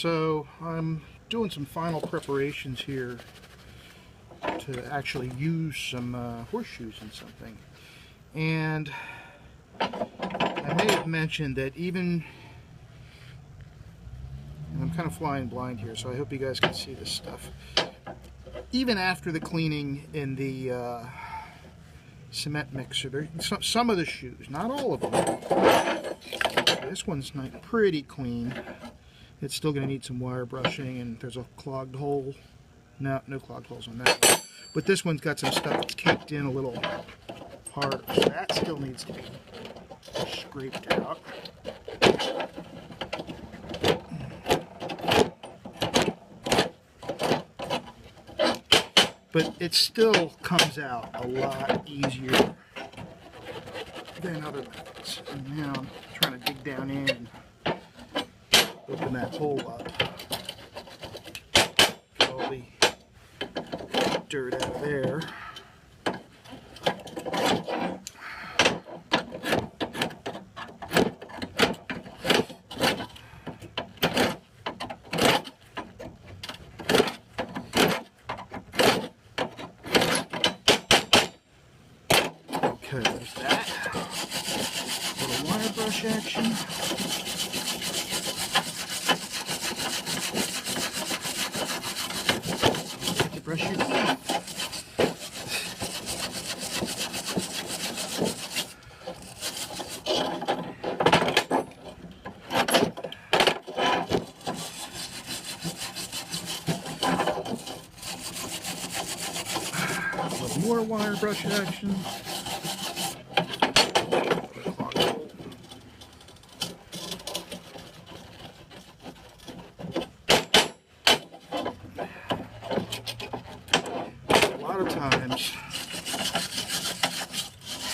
So I'm doing some final preparations here to actually use some horseshoes in something. And I may have mentioned that even, and I'm kind of flying blind here, so I hope you guys can see this stuff. Even after the cleaning in the cement mixer, some of the shoes, not all of them. This one's pretty clean. It's still going to need some wire brushing, and there's a clogged hole. No clogged holes on that one. But this one's got some stuff that's caked in a little harder, so that still needs to be scraped out. But it still comes out a lot easier than other methods. And now I'm trying to dig down in and open that hole up. Get all the dirt out of there. Okay, there's that. Little wire brush action. To brush your teeth. A little more wire brush action.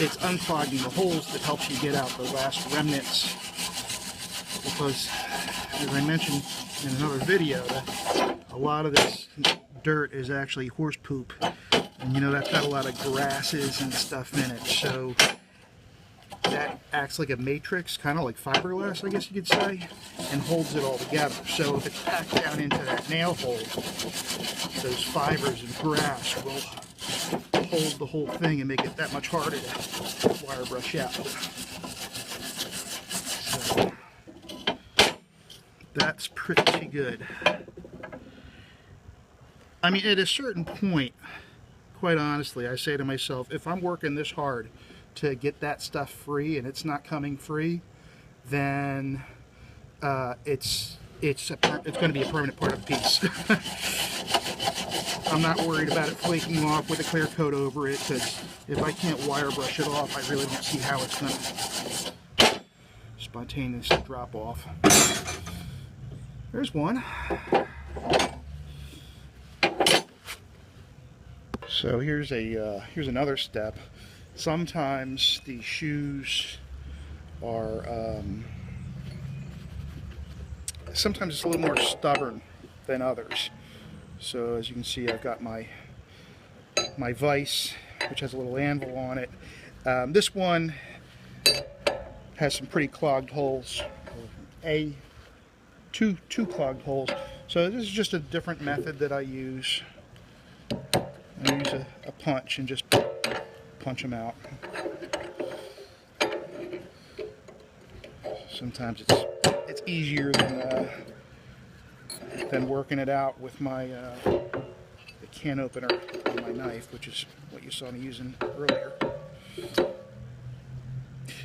It's unclogging the holes that helps you get out the last remnants, because as I mentioned in another video, that a lot of this dirt is actually horse poop, and you know that's got a lot of grasses and stuff in it, so that acts like a matrix, kind of like fiberglass, I guess you could say, and holds it all together. So if it's packed down into that nail hole, those fibers and grass will hold the whole thing and make it that much harder to wire brush out. So that's pretty good. I mean, at a certain point, quite honestly, I say to myself, if I'm working this hard to get that stuff free and it's not coming free, then it's going to be a permanent part of the piece. I'm not worried about it flaking off with a clear coat over it, because if I can't wire brush it off, I really don't see how it's going to spontaneously drop off. There's one. So here's another step. Sometimes the shoes are sometimes it's a little more stubborn than others. So as you can see, I've got my vise, which has a little anvil on it. This one has some pretty clogged holes, two clogged holes. So this is just a different method that I use. I use a punch and just punch them out. Sometimes it's easier than working it out with my the can opener on my knife, which is what you saw me using earlier.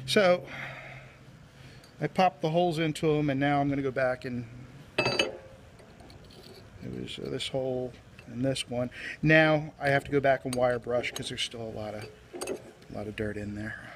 So I popped the holes into them, and now I'm going to go back and it was this hole and this one. Now I have to go back and wire brush because there's still a lot of dirt in there.